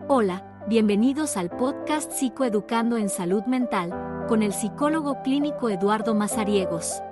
Hola, bienvenidos al podcast Psicoeducando en Salud Mental, con el psicólogo clínico Eduardo Mazariegos.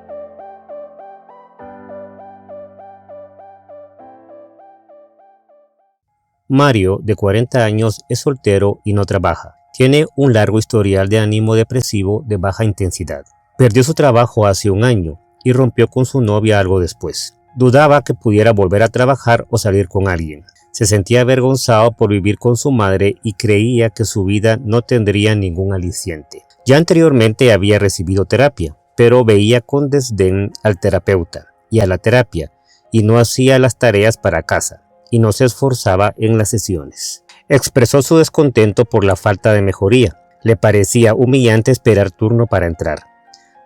Mario, de 40 años, es soltero y no trabaja. Tiene un largo historial de ánimo depresivo de baja intensidad. Perdió su trabajo hace un año y rompió con su novia algo después. Dudaba que pudiera volver a trabajar o salir con alguien. Se sentía avergonzado por vivir con su madre y creía que su vida no tendría ningún aliciente. Ya anteriormente había recibido terapia, pero veía con desdén al terapeuta y a la terapia y no hacía las tareas para casa y no se esforzaba en las sesiones. Expresó su descontento por la falta de mejoría. Le parecía humillante esperar turno para entrar.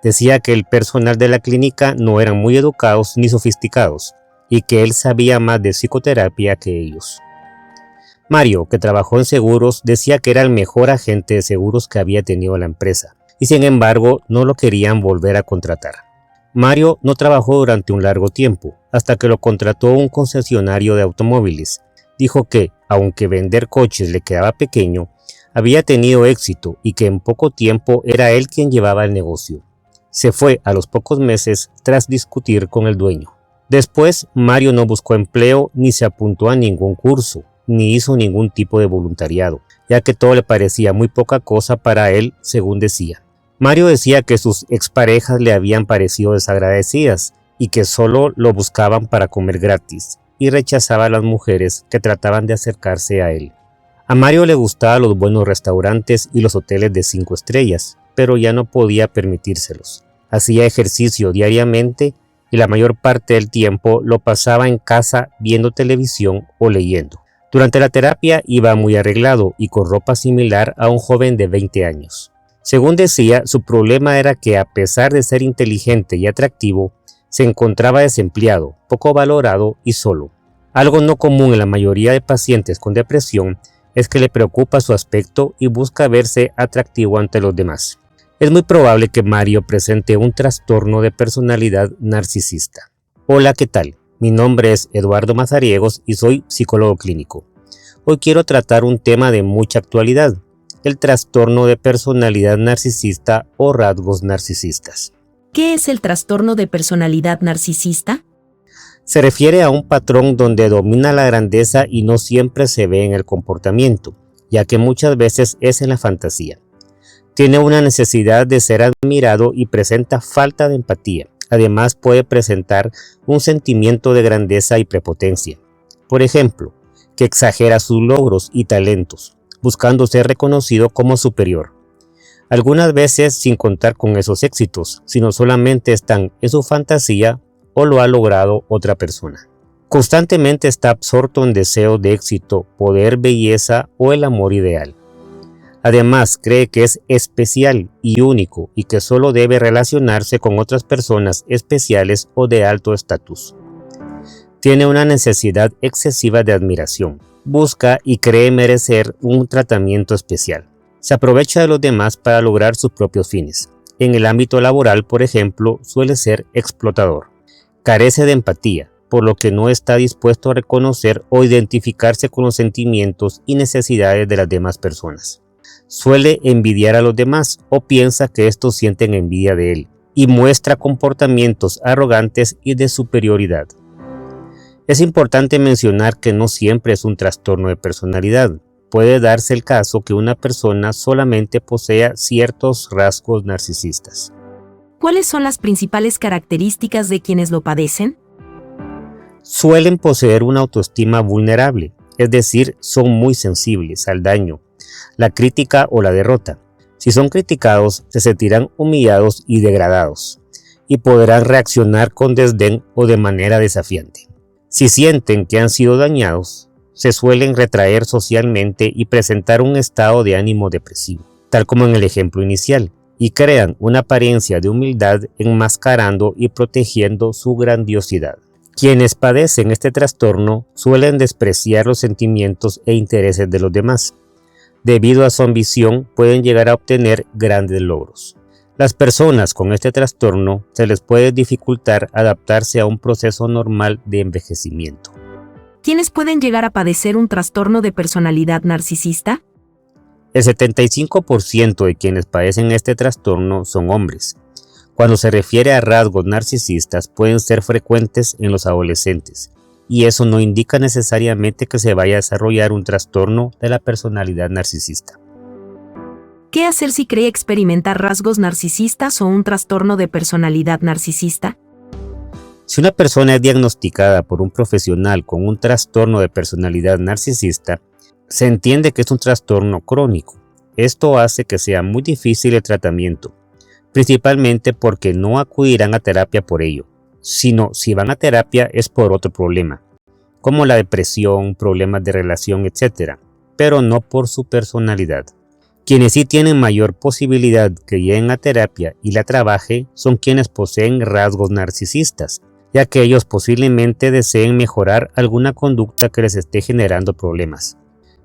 Decía que el personal de la clínica no eran muy educados ni sofisticados y que él sabía más de psicoterapia que ellos. Mario, que trabajó en seguros, decía que era el mejor agente de seguros que había tenido la empresa y sin embargo no lo querían volver a contratar. Mario no trabajó durante un largo tiempo, hasta que lo contrató un concesionario de automóviles. Dijo que, aunque vender coches le quedaba pequeño, había tenido éxito y que en poco tiempo era él quien llevaba el negocio. Se fue a los pocos meses tras discutir con el dueño. Después, Mario no buscó empleo ni se apuntó a ningún curso, ni hizo ningún tipo de voluntariado, ya que todo le parecía muy poca cosa para él, según decía. Mario decía que sus exparejas le habían parecido desagradecidas y que solo lo buscaban para comer gratis, y rechazaba a las mujeres que trataban de acercarse a él. A Mario le gustaban los buenos restaurantes y los hoteles de 5 estrellas, pero ya no podía permitírselos. Hacía ejercicio diariamente y la mayor parte del tiempo lo pasaba en casa viendo televisión o leyendo. Durante la terapia iba muy arreglado y con ropa similar a un joven de 20 años. Según decía, su problema era que a pesar de ser inteligente y atractivo, se encontraba desempleado, poco valorado y solo. Algo no común en la mayoría de pacientes con depresión es que le preocupa su aspecto y busca verse atractivo ante los demás. Es muy probable que Mario presente un trastorno de personalidad narcisista. Hola, ¿qué tal? Mi nombre es Eduardo Mazariegos y soy psicólogo clínico. Hoy quiero tratar un tema de mucha actualidad, el trastorno de personalidad narcisista o rasgos narcisistas. ¿Qué es el trastorno de personalidad narcisista? Se refiere a un patrón donde domina la grandeza y no siempre se ve en el comportamiento, ya que muchas veces es en la fantasía. Tiene una necesidad de ser admirado y presenta falta de empatía. Además puede presentar un sentimiento de grandeza y prepotencia. Por ejemplo, que exagera sus logros y talentos, buscando ser reconocido como superior. Algunas veces sin contar con esos éxitos, sino solamente están en su fantasía o lo ha logrado otra persona. Constantemente está absorto en deseos de éxito, poder, belleza o el amor ideal. Además, cree que es especial y único y que solo debe relacionarse con otras personas especiales o de alto estatus. Tiene una necesidad excesiva de admiración. Busca y cree merecer un tratamiento especial. Se aprovecha de los demás para lograr sus propios fines. En el ámbito laboral, por ejemplo, suele ser explotador. Carece de empatía, por lo que no está dispuesto a reconocer o identificarse con los sentimientos y necesidades de las demás personas. Suele envidiar a los demás o piensa que estos sienten envidia de él y muestra comportamientos arrogantes y de superioridad. Es importante mencionar que no siempre es un trastorno de personalidad. Puede darse el caso que una persona solamente posea ciertos rasgos narcisistas. ¿Cuáles son las principales características de quienes lo padecen? Suelen poseer una autoestima vulnerable, es decir, son muy sensibles al daño, la crítica o la derrota. Si son criticados, se sentirán humillados y degradados, y podrán reaccionar con desdén o de manera desafiante. Si sienten que han sido dañados, se suelen retraer socialmente y presentar un estado de ánimo depresivo, tal como en el ejemplo inicial, y crean una apariencia de humildad enmascarando y protegiendo su grandiosidad. Quienes padecen este trastorno suelen despreciar los sentimientos e intereses de los demás. Debido a su ambición, pueden llegar a obtener grandes logros. Las personas con este trastorno se les puede dificultar adaptarse a un proceso normal de envejecimiento. ¿Quiénes pueden llegar a padecer un trastorno de personalidad narcisista? El 75% de quienes padecen este trastorno son hombres. Cuando se refiere a rasgos narcisistas, pueden ser frecuentes en los adolescentes, y eso no indica necesariamente que se vaya a desarrollar un trastorno de la personalidad narcisista. ¿Qué hacer si cree experimentar rasgos narcisistas o un trastorno de personalidad narcisista? Si una persona es diagnosticada por un profesional con un trastorno de personalidad narcisista, se entiende que es un trastorno crónico. Esto hace que sea muy difícil el tratamiento, principalmente porque no acudirán a terapia por ello, sino si van a terapia es por otro problema, como la depresión, problemas de relación, etc., pero no por su personalidad. Quienes sí tienen mayor posibilidad que lleguen a terapia y la trabaje son quienes poseen rasgos narcisistas, ya que ellos posiblemente deseen mejorar alguna conducta que les esté generando problemas.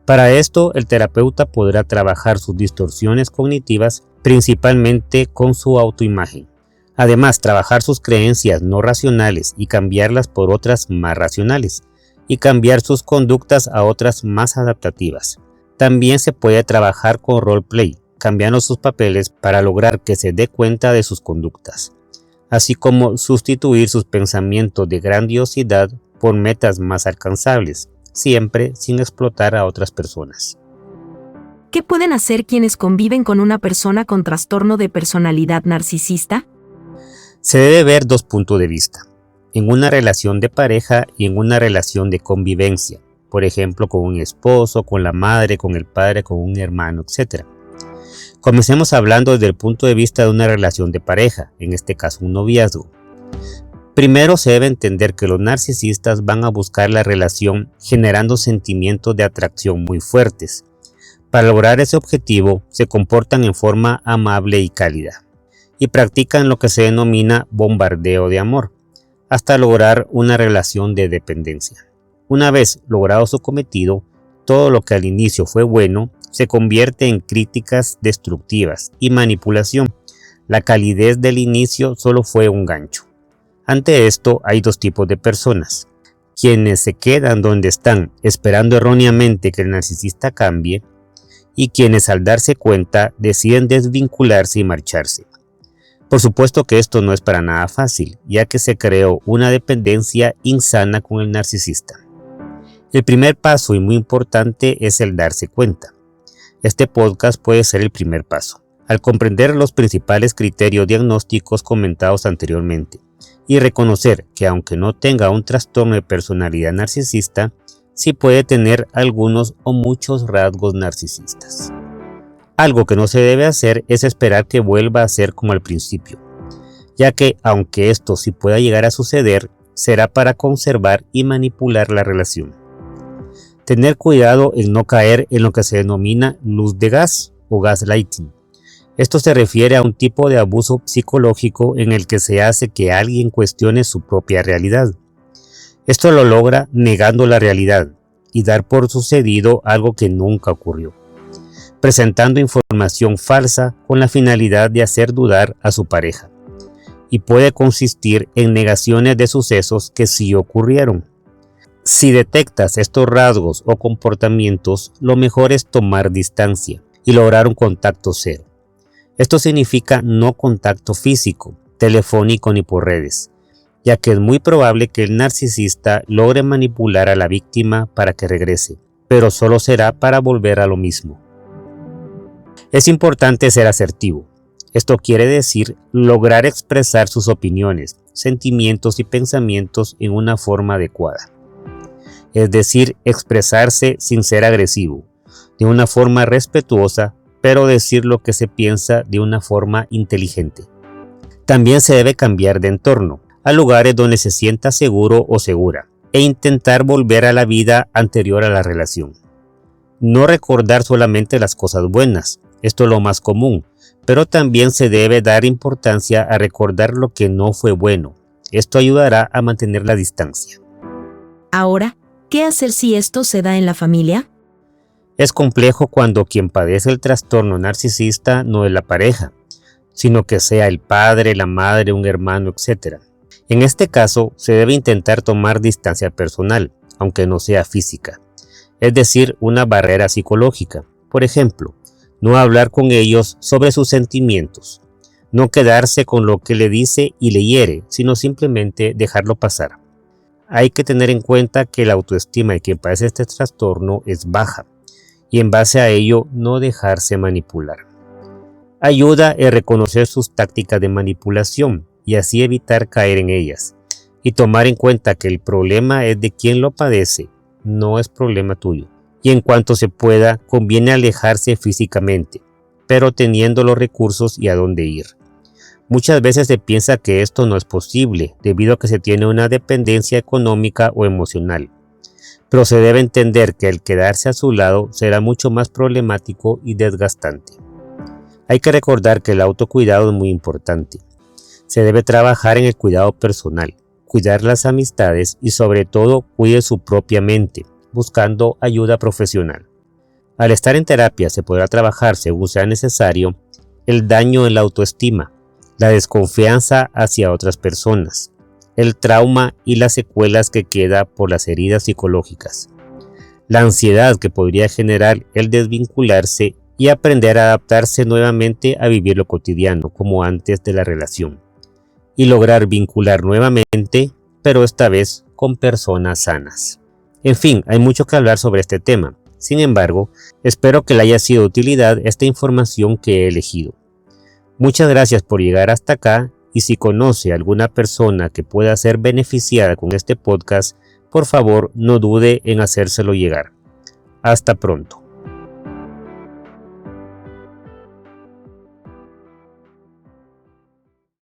Para esto, el terapeuta podrá trabajar sus distorsiones cognitivas principalmente con su autoimagen. Además, trabajar sus creencias no racionales y cambiarlas por otras más racionales, y cambiar sus conductas a otras más adaptativas. También se puede trabajar con roleplay, cambiando sus papeles para lograr que se dé cuenta de sus conductas, así como sustituir sus pensamientos de grandiosidad por metas más alcanzables, siempre sin explotar a otras personas. ¿Qué pueden hacer quienes conviven con una persona con trastorno de personalidad narcisista? Se debe ver dos puntos de vista, en una relación de pareja y en una relación de convivencia, por ejemplo con un esposo, con la madre, con el padre, con un hermano, etc. Comencemos hablando desde el punto de vista de una relación de pareja, en este caso un noviazgo. Primero se debe entender que los narcisistas van a buscar la relación generando sentimientos de atracción muy fuertes. Para lograr ese objetivo se comportan en forma amable y cálida y practican lo que se denomina bombardeo de amor, hasta lograr una relación de dependencia. Una vez logrado su cometido, todo lo que al inicio fue bueno se convierte en críticas destructivas y manipulación. La calidez del inicio solo fue un gancho. Ante esto hay dos tipos de personas: quienes se quedan donde están esperando erróneamente que el narcisista cambie, y quienes al darse cuenta deciden desvincularse y marcharse. Por supuesto que esto no es para nada fácil, ya que se creó una dependencia insana con el narcisista. El primer paso y muy importante es el darse cuenta. Este podcast puede ser el primer paso. Al comprender los principales criterios diagnósticos comentados anteriormente y reconocer que aunque no tenga un trastorno de personalidad narcisista, sí puede tener algunos o muchos rasgos narcisistas. Algo que no se debe hacer es esperar que vuelva a ser como al principio, ya que aunque esto sí pueda llegar a suceder, será para conservar y manipular la relación. Tener cuidado en no caer en lo que se denomina luz de gas o gaslighting. Esto se refiere a un tipo de abuso psicológico en el que se hace que alguien cuestione su propia realidad. Esto lo logra negando la realidad y dar por sucedido algo que nunca ocurrió, presentando información falsa con la finalidad de hacer dudar a su pareja, y puede consistir en negaciones de sucesos que sí ocurrieron. Si detectas estos rasgos o comportamientos, lo mejor es tomar distancia y lograr un contacto cero. Esto significa no contacto físico, telefónico ni por redes, ya que es muy probable que el narcisista logre manipular a la víctima para que regrese, pero solo será para volver a lo mismo. Es importante ser asertivo. Esto quiere decir lograr expresar sus opiniones, sentimientos y pensamientos en una forma adecuada. Es decir, expresarse sin ser agresivo, de una forma respetuosa, pero decir lo que se piensa de una forma inteligente. También se debe cambiar de entorno, a lugares donde se sienta seguro o segura, e intentar volver a la vida anterior a la relación. No recordar solamente las cosas buenas, esto es lo más común, pero también se debe dar importancia a recordar lo que no fue bueno. Esto ayudará a mantener la distancia. Ahora, ¿qué hacer si esto se da en la familia? Es complejo cuando quien padece el trastorno narcisista no es la pareja, sino que sea el padre, la madre, un hermano, etc. En este caso, se debe intentar tomar distancia personal, aunque no sea física, es decir, una barrera psicológica. Por ejemplo, no hablar con ellos sobre sus sentimientos, no quedarse con lo que le dice y le hiere, sino simplemente dejarlo pasar. Hay que tener en cuenta que la autoestima de quien padece este trastorno es baja, y en base a ello no dejarse manipular. Ayuda en reconocer sus tácticas de manipulación y así evitar caer en ellas, y tomar en cuenta que el problema es de quien lo padece, no es problema tuyo. Y en cuanto se pueda, conviene alejarse físicamente, pero teniendo los recursos y a dónde ir. Muchas veces se piensa que esto no es posible, debido a que se tiene una dependencia económica o emocional. Pero se debe entender que el quedarse a su lado será mucho más problemático y desgastante. Hay que recordar que el autocuidado es muy importante. Se debe trabajar en el cuidado personal, cuidar las amistades y sobre todo cuide su propia mente, buscando ayuda profesional. Al estar en terapia se podrá trabajar según sea necesario el daño en la autoestima, la desconfianza hacia otras personas, el trauma y las secuelas que queda por las heridas psicológicas, la ansiedad que podría generar el desvincularse y aprender a adaptarse nuevamente a vivir lo cotidiano como antes de la relación, y lograr vincular nuevamente, pero esta vez con personas sanas. En fin, hay mucho que hablar sobre este tema. Sin embargo, espero que le haya sido de utilidad esta información que he elegido. Muchas gracias por llegar hasta acá y si conoce a alguna persona que pueda ser beneficiada con este podcast, por favor no dude en hacérselo llegar. Hasta pronto.